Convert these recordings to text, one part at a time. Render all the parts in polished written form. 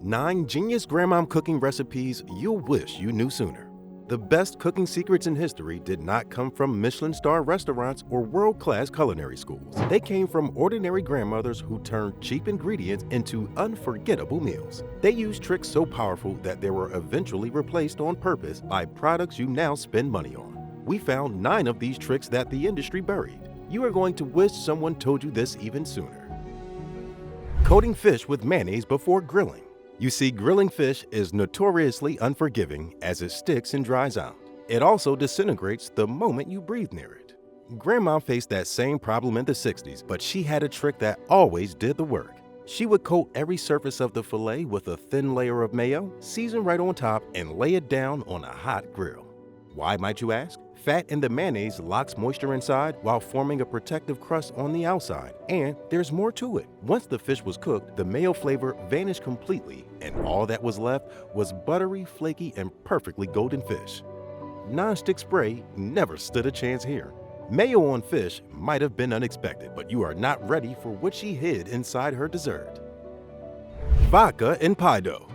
9 genius grandmom cooking recipes you'll wish you knew sooner. The best cooking secrets in history did not come from Michelin-star restaurants or world-class culinary schools. They came from ordinary grandmothers who turned cheap ingredients into unforgettable meals. They used tricks so powerful that they were eventually replaced on purpose by products you now spend money on. We found 9 of these tricks that the industry buried. You are going to wish someone told you this even sooner. Coating fish with mayonnaise before grilling. You see, grilling fish is notoriously unforgiving as it sticks and dries out. It also disintegrates the moment you breathe near it. Grandma faced that same problem in the 60s, but she had a trick that always did the work. She would coat every surface of the fillet with a thin layer of mayo, season right on top, and lay it down on a hot grill. Why, might you ask? Fat in the mayonnaise locks moisture inside while forming a protective crust on the outside. And there's more to it. Once the fish was cooked, the mayo flavor vanished completely, and all that was left was buttery, flaky, and perfectly golden fish. Non-stick spray never stood a chance here. Mayo on fish might have been unexpected, but you are not ready for what she hid inside her dessert. Vodka in pie dough.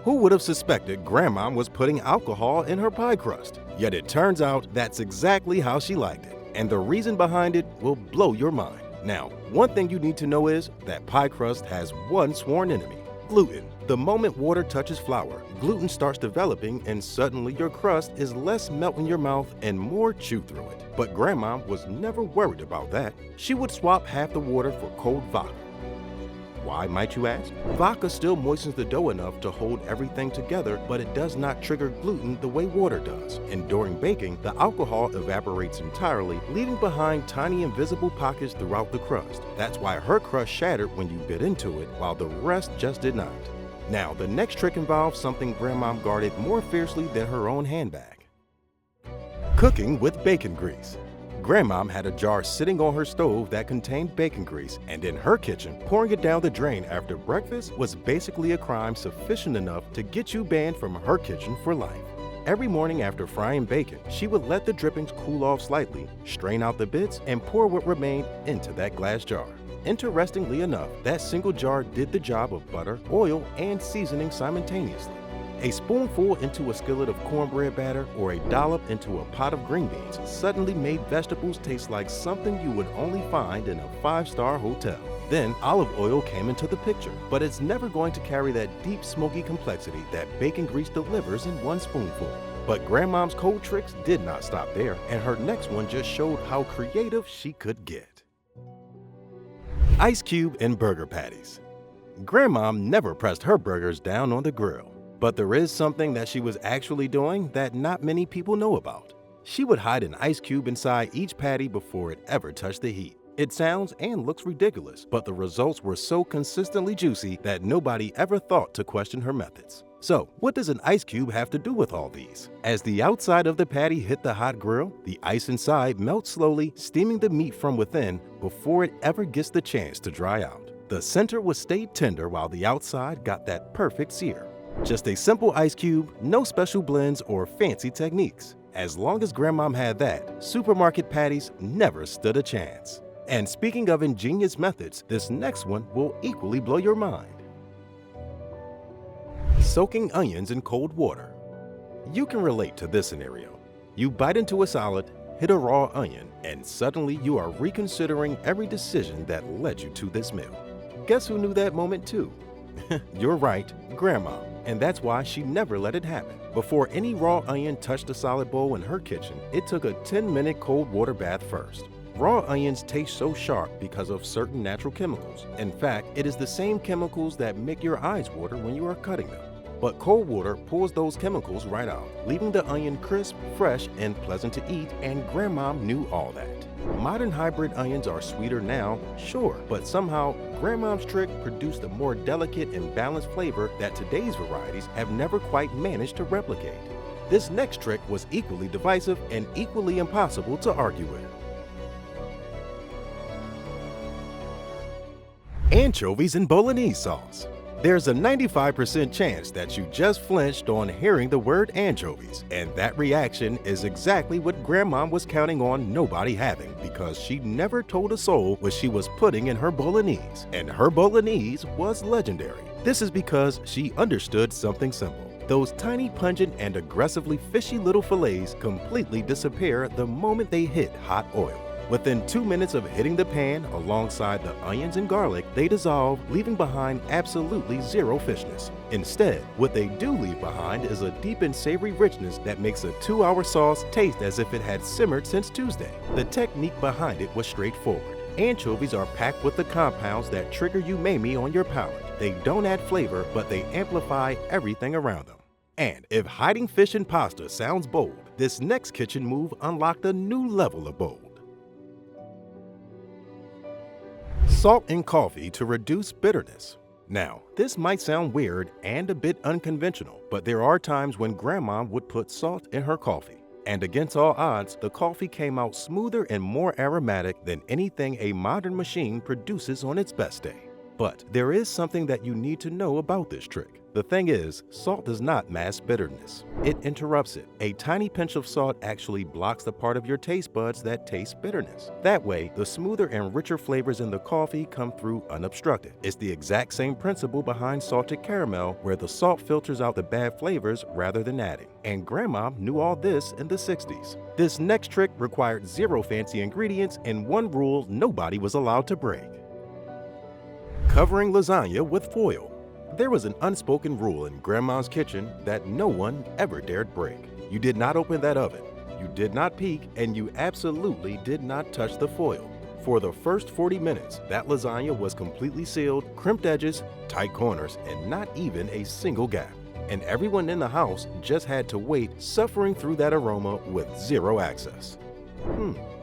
Who would have suspected Grandma was putting alcohol in her pie crust? Yet it turns out that's exactly how she liked it, and the reason behind it will blow your mind. Now, one thing you need to know is that pie crust has one sworn enemy: gluten. The moment water touches flour, gluten starts developing, and suddenly your crust is less melt in your mouth and more chew through it. But Grandma was never worried about that. She would swap half the water for cold vodka. Why, might you ask? Vodka still moistens the dough enough to hold everything together, but it does not trigger gluten the way water does. And during baking, the alcohol evaporates entirely, leaving behind tiny invisible pockets throughout the crust. That's why her crust shattered when you bit into it, while the rest just did not. Now, the next trick involves something Grandma guarded more fiercely than her own handbag. Cooking with bacon grease. Grandma had a jar sitting on her stove that contained bacon grease, and in her kitchen, pouring it down the drain after breakfast was basically a crime sufficient enough to get you banned from her kitchen for life. Every morning after frying bacon, she would let the drippings cool off slightly, strain out the bits, and pour what remained into that glass jar. Interestingly enough, that single jar did the job of butter, oil, and seasoning simultaneously. A spoonful into a skillet of cornbread batter or a dollop into a pot of green beans suddenly made vegetables taste like something you would only find in a 5-star hotel. Then olive oil came into the picture, but it's never going to carry that deep smoky complexity that bacon grease delivers in one spoonful. But Grandma's cold tricks did not stop there, and her next one just showed how creative she could get. Ice cube in burger patties. Grandma never pressed her burgers down on the grill. But there is something that she was actually doing that not many people know about. She would hide an ice cube inside each patty before it ever touched the heat. It sounds and looks ridiculous, but the results were so consistently juicy that nobody ever thought to question her methods. So, what does an ice cube have to do with all these? As the outside of the patty hit the hot grill, the ice inside melts slowly, steaming the meat from within before it ever gets the chance to dry out. The center will stay tender while the outside got that perfect sear. Just a simple ice cube, no special blends or fancy techniques. As long as Grandma had that, supermarket patties never stood a chance. And speaking of ingenious methods, this next one will equally blow your mind. Soaking onions in cold water. You can relate to this scenario. You bite into a salad, hit a raw onion, and suddenly you are reconsidering every decision that led you to this meal. Guess who knew that moment too? You're right, Grandma. And that's why she never let it happen. Before any raw onion touched the salad bowl in her kitchen, it took a 10-minute cold water bath first. Raw onions taste so sharp because of certain natural chemicals. In fact, it is the same chemicals that make your eyes water when you are cutting them. But cold water pulls those chemicals right out, leaving the onion crisp, fresh, and pleasant to eat, and Grandma knew all that. Modern hybrid onions are sweeter now, sure, but somehow Grandma's trick produced a more delicate and balanced flavor that today's varieties have never quite managed to replicate. This next trick was equally divisive and equally impossible to argue with. Anchovies in bolognese sauce. There's a 95% chance that you just flinched on hearing the word anchovies, and that reaction is exactly what Grandma was counting on nobody having, because she never told a soul what she was putting in her bolognese, and her bolognese was legendary. This is because she understood something simple. Those tiny, pungent, and aggressively fishy little fillets completely disappear the moment they hit hot oil. Within 2 minutes of hitting the pan alongside the onions and garlic, they dissolve, leaving behind absolutely zero fishness. Instead, what they do leave behind is a deep and savory richness that makes a 2-hour sauce taste as if it had simmered since Tuesday. The technique behind it was straightforward. Anchovies are packed with the compounds that trigger umami on your palate. They don't add flavor, but they amplify everything around them. And if hiding fish in pasta sounds bold, this next kitchen move unlocked a new level of bold. Salt in coffee to reduce bitterness. Now, this might sound weird and a bit unconventional, but there are times when Grandma would put salt in her coffee. And against all odds, the coffee came out smoother and more aromatic than anything a modern machine produces on its best day. But there is something that you need to know about this trick. The thing is, salt does not mask bitterness. It interrupts it. A tiny pinch of salt actually blocks the part of your taste buds that taste bitterness. That way, the smoother and richer flavors in the coffee come through unobstructed. It's the exact same principle behind salted caramel, where the salt filters out the bad flavors rather than adding. And Grandma knew all this in the 60s. This next trick required zero fancy ingredients and one rule nobody was allowed to break: covering lasagna with foil. There was an unspoken rule in Grandma's kitchen that no one ever dared break. You did not open that oven, you did not peek, and you absolutely did not touch the foil. For the first 40 minutes, that lasagna was completely sealed, crimped edges, tight corners, and not even a single gap. And everyone in the house just had to wait, suffering through that aroma with zero access.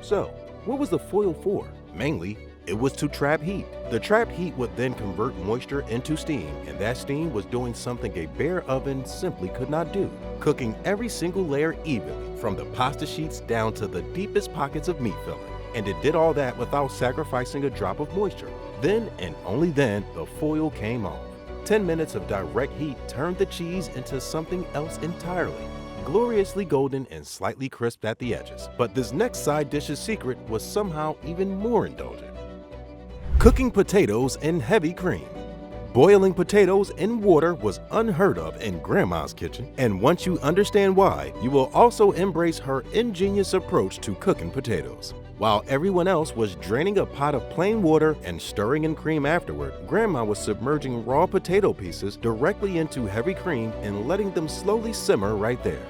So what was the foil for? Mainly, it was to trap heat. The trapped heat would then convert moisture into steam, and that steam was doing something a bare oven simply could not do: cooking every single layer evenly, from the pasta sheets down to the deepest pockets of meat filling. And it did all that without sacrificing a drop of moisture. Then, and only then, the foil came off. 10 minutes of direct heat turned the cheese into something else entirely, gloriously golden and slightly crisp at the edges. But this next side dish's secret was somehow even more indulgent: cooking potatoes in heavy cream. Boiling potatoes in water was unheard of in Grandma's kitchen, and once you understand why, you will also embrace her ingenious approach to cooking potatoes. While everyone else was draining a pot of plain water and stirring in cream afterward, Grandma was submerging raw potato pieces directly into heavy cream and letting them slowly simmer right there.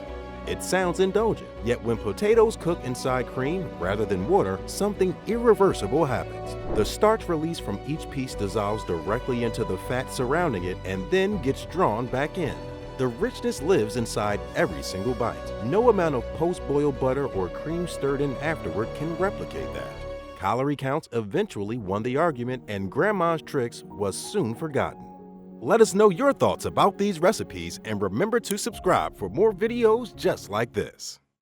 It sounds indulgent, yet when potatoes cook inside cream rather than water, something irreversible happens. The starch released from each piece dissolves directly into the fat surrounding it and then gets drawn back in. The richness lives inside every single bite. No amount of post-boil butter or cream stirred in afterward can replicate that. Calorie counts eventually won the argument, and Grandma's tricks was soon forgotten. Let us know your thoughts about these recipes, and remember to subscribe for more videos just like this.